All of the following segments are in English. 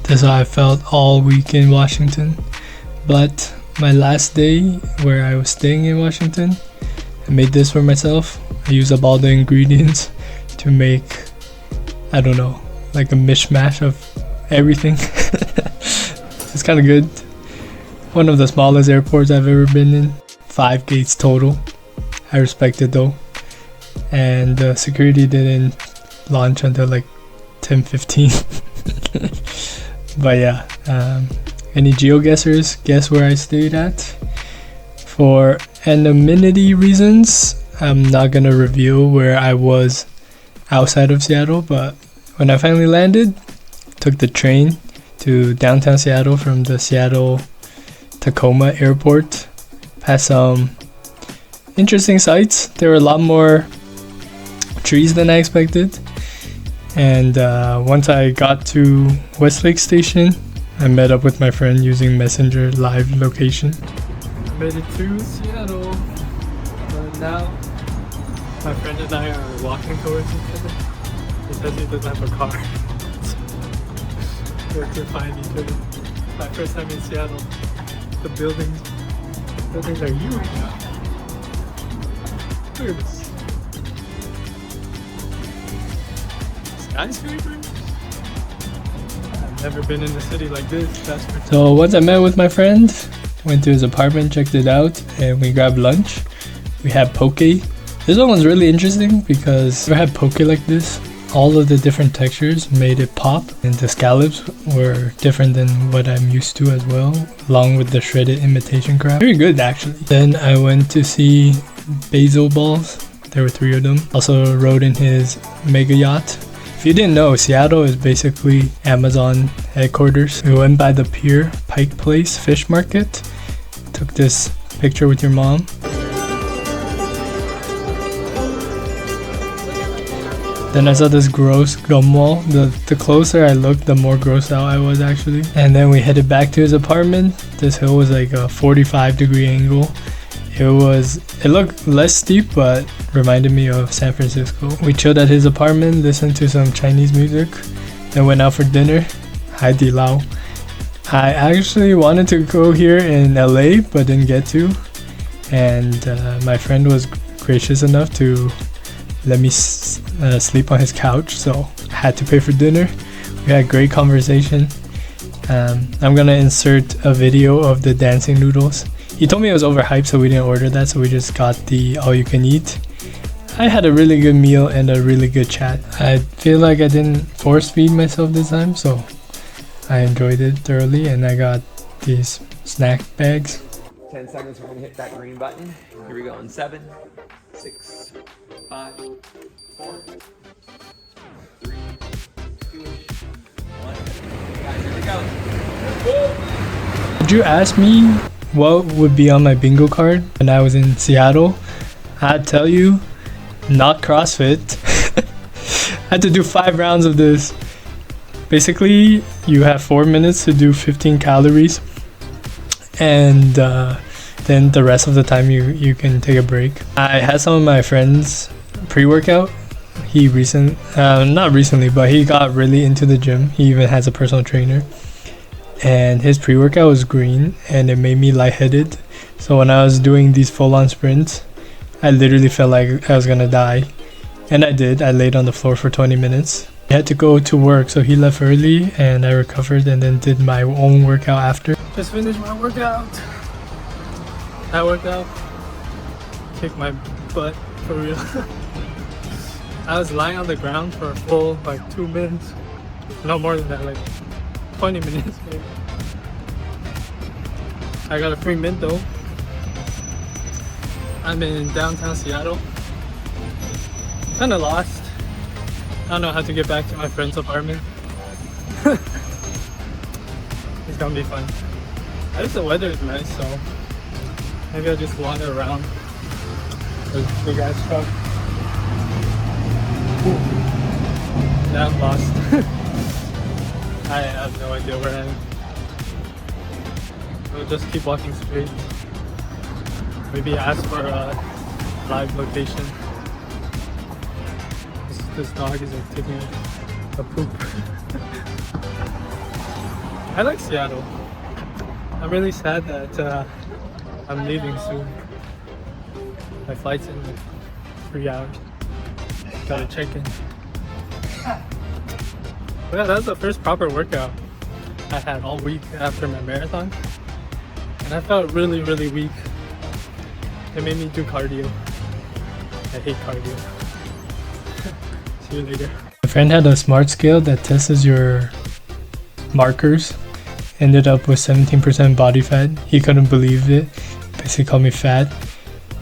That's how I felt all week in Washington. But my last day where I was staying in Washington, I made this for myself. I used up all the ingredients to make, I don't know, like a mishmash of everything. It's kind of good. One of the smallest airports I've ever been in. 5 gates total. I respect it though. And the security didn't launch until like 10:15. But yeah, any geoguessers, guess where I stayed at? For anonymity reasons, I'm not gonna reveal where I was outside of Seattle, but when I finally landed, took the train to downtown Seattle from the Seattle Tacoma airport. Passed some interesting sights. There were a lot more trees than I expected. And once I got to Westlake Station, I met up with my friend using Messenger live location. Made it to Seattle. But now my friend and I are walking towards each other. He says he doesn't have a car. So we have to find each other. My first time in Seattle. The buildings are huge now. Look at this. Skyscrapers? I've never been in a city like this, that's for sure. So once I met with my friend, went to his apartment, checked it out, and we grabbed lunch. We had poke. This one was really interesting because I never had poke like this. All of the different textures made it pop, and the scallops were different than what I'm used to as well, along with the shredded imitation crab. Very good actually. Then I went to see Bezos balls. There were 3 of them. Also rode in his mega yacht. If you didn't know, Seattle is basically Amazon headquarters. We went by the pier, Pike Place fish market. Took this picture with your mom. Then I saw this gross gum wall. The closer I looked, the more grossed out I was actually. And then we headed back to his apartment. This hill was like a 45-degree angle. It looked less steep, but reminded me of San Francisco. We chilled at his apartment, listened to some Chinese music, then went out for dinner. Haidilao. I actually wanted to go here in LA, but didn't get to. And my friend was gracious enough to let me sleep on his couch, so I had to pay for dinner. We had great conversation. I'm gonna insert a video of the dancing noodles. He told me it was overhyped, so we didn't order that, so we just got the all-you-can-eat. I had a really good meal and a really good chat. I feel like I didn't force feed myself this time, so I enjoyed it thoroughly, and I got these snack bags. 10 seconds, we're gonna hit that green button. Here we go in 7, 6, 5, 4, 3, 2, 1. Guys, here we go. Would you ask me what would be on my bingo card when I was in Seattle? I'd tell you, not CrossFit. I had to do 5 rounds of this. Basically, you have 4 minutes to do 15 calories, and then the rest of the time you can take a break. I had some of my friends pre-workout. He not recently, but he got really into the gym. He even has a personal trainer. And his pre-workout was green, and it made me lightheaded. So when I was doing these full-on sprints, I literally felt like I was gonna die. And I did. I laid on the floor for 20 minutes. I had to go to work, so he left early, and I recovered and then did my own workout after. Just finished my workout. That workout kicked my butt for real. I was lying on the ground for a full like 2 minutes. No more than that, like 20 minutes maybe. I got a free mint though. I'm in downtown Seattle. Kinda lost. I don't know how to get back to my friend's apartment. It's gonna be fun. At least the weather is nice, so maybe I'll just wander around the big ass truck. Now I'm lost. I have no idea where I am. We'll just keep walking straight. Maybe ask for a live location. This dog is like taking a poop. I like Seattle. I'm really sad that I'm leaving soon. My flight's in like 3 hours. Gotta check in. But yeah, that was the first proper workout I had all week after my marathon. And I felt really, really weak. It made me do cardio. I hate cardio. See you later. My friend had a smart scale that tests your markers. Ended up with 17% body fat. He couldn't believe it. Basically called me fat.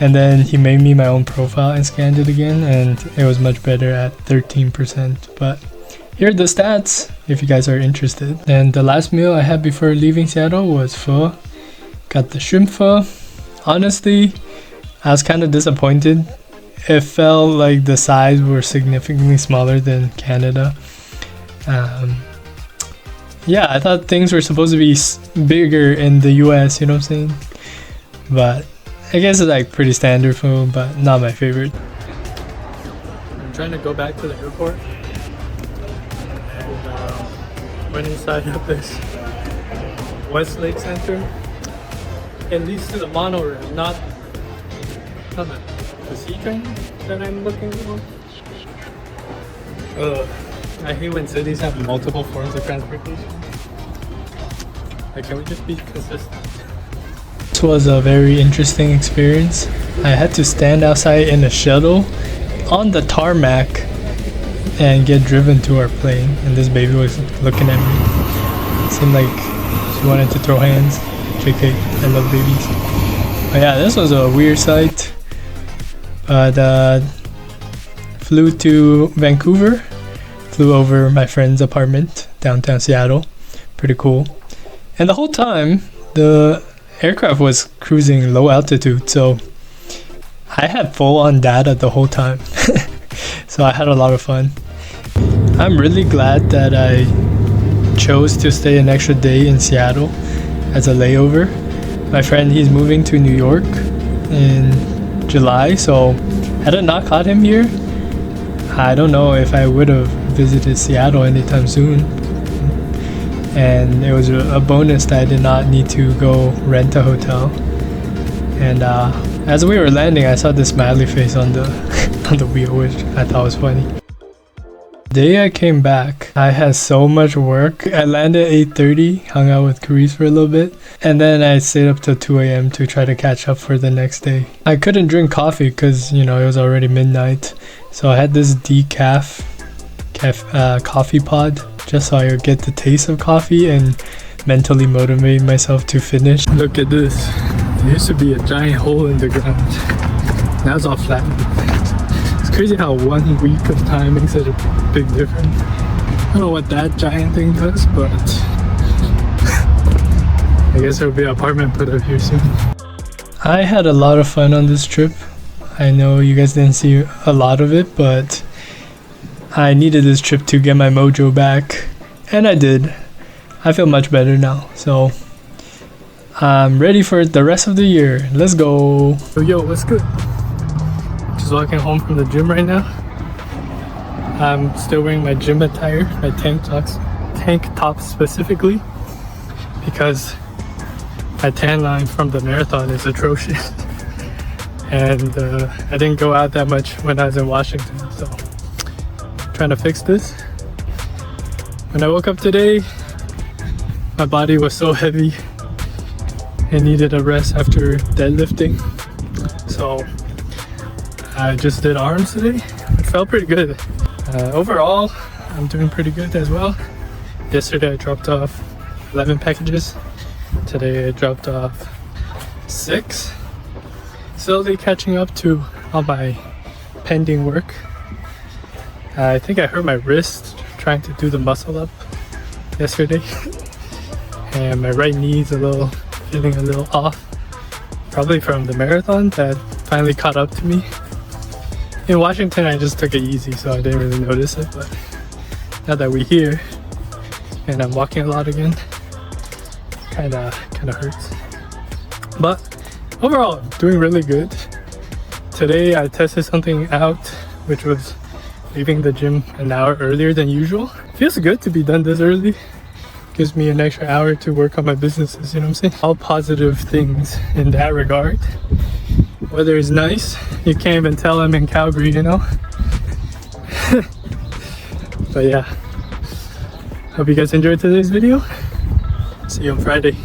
And then he made me my own profile and scanned it again, and it was much better at 13%. But here are the stats if you guys are interested. And the last meal I had before leaving Seattle was pho. Got the shrimp pho. Honestly, I was kind of disappointed. It felt like the size were significantly smaller than Canada. Yeah, I thought things were supposed to be bigger in the US, you know what I'm saying? But I guess it's like pretty standard food, but not my favorite. I'm trying to go back to the airport. And went inside of this Westlake Center. It leads to the monorail, not the C train that I'm looking for. I hate when cities have multiple forms of transportation. Like, can we just be consistent? This was a very interesting experience. I had to stand outside in a shuttle on the tarmac and get driven to our plane, and this baby was looking at me. It seemed like she wanted to throw hands. JK, I love babies. But yeah, this was a weird sight. But flew to Vancouver. Flew over my friend's apartment, downtown Seattle. Pretty cool. And the whole time, the aircraft was cruising low altitude, so I had full on data the whole time. So I had a lot of fun. I'm really glad that I chose to stay an extra day in Seattle as a layover. My friend, he's moving to New York in July, so had I not caught him here, I don't know if I would have visited Seattle anytime soon. And it was a bonus that I did not need to go rent a hotel. And as we were landing, I saw this smiley face on the on the wheel, which I thought was funny. The day I came back, I had so much work. I landed at 8:30, hung out with Carice for a little bit, and then I stayed up till 2 a.m. to try to catch up for the next day. I couldn't drink coffee because, you know, it was already midnight. So I had this decaf coffee pod just so I would get the taste of coffee and mentally motivate myself to finish. Look at this. There used to be a giant hole in the ground. Now it's all flat. It's crazy how 1 week of time makes such a big difference. I don't know what that giant thing does, but I guess there'll be an apartment put up here soon. I had a lot of fun on this trip. I know you guys didn't see a lot of it, but I needed this trip to get my mojo back, and I did. I feel much better now, so I'm ready for the rest of the year. Let's go. Yo, what's good? Just walking home from the gym right now. I'm still wearing my gym attire, my tank tops specifically, because my tan line from the marathon is atrocious. And I didn't go out that much when I was in Washington, so trying to fix this. When I woke up today, my body was so heavy and needed a rest after deadlifting, so I just did arms today. It felt pretty good. Overall, I'm doing pretty good as well. Yesterday I dropped off 11 packages. Today I dropped off 6. Slowly catching up to all my pending work. I think I hurt my wrist trying to do the muscle up yesterday. And my right knee is feeling a little off. Probably from the marathon that finally caught up to me. In Washington, I just took it easy, so I didn't really notice it. But now that we're here and I'm walking a lot again, kinda hurts. But overall, doing really good. Today I tested something out, which was leaving the gym an hour earlier than usual. Feels good to be done this early, gives me an extra hour to work on my businesses, you know what I'm saying? All positive things in that regard. Weather is nice. You can't even tell I'm in Calgary, you know? But yeah, hope you guys enjoyed today's video. See you on Friday.